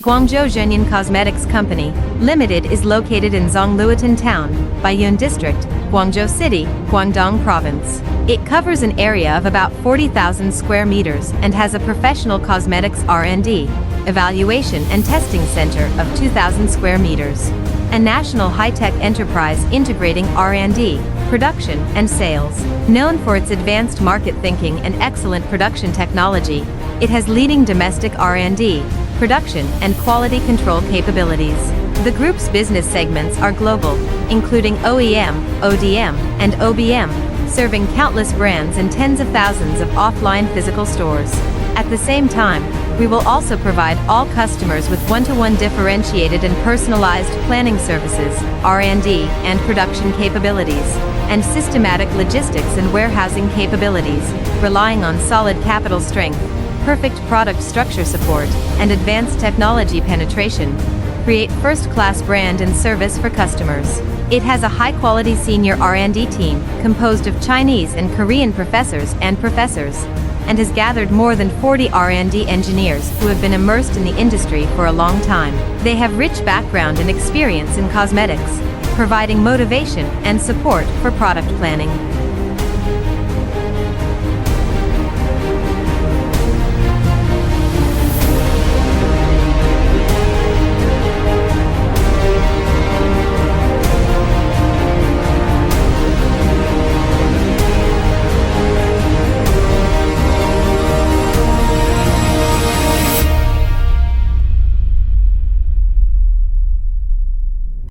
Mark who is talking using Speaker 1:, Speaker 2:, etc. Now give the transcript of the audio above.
Speaker 1: Guangzhou Zhenyan Cosmetics Company, Limited is located in Zhongluotan Town, Baiyun District, Guangzhou City, Guangdong Province. It covers an area of about 40,000 square meters and has a professional cosmetics R&D, evaluation and testing center of 2,000 square meters. A national high-tech enterprise integrating R&D, production, and sales. Known for its advanced market thinking and excellent production technology, it has leading domestic R&D, production, and quality control capabilities. The group's business segments are global, including OEM, ODM, and OBM, serving countless brands and tens of thousands of offline physical stores. At the same time, we will also provide all customers with one-to-one differentiated and personalized planning services, R&D, and production capabilities, and systematic logistics and warehousing capabilities, relying on solid capital strength, perfect product structure support, and advanced technology penetration, create first-class brand and service for customers. It has a high-quality senior R&D team composed of Chinese and Korean professors, and has gathered more than 40 R&D engineers who have been immersed in the industry for a long time. They have rich background and experience in cosmetics, providing motivation and support for product planning.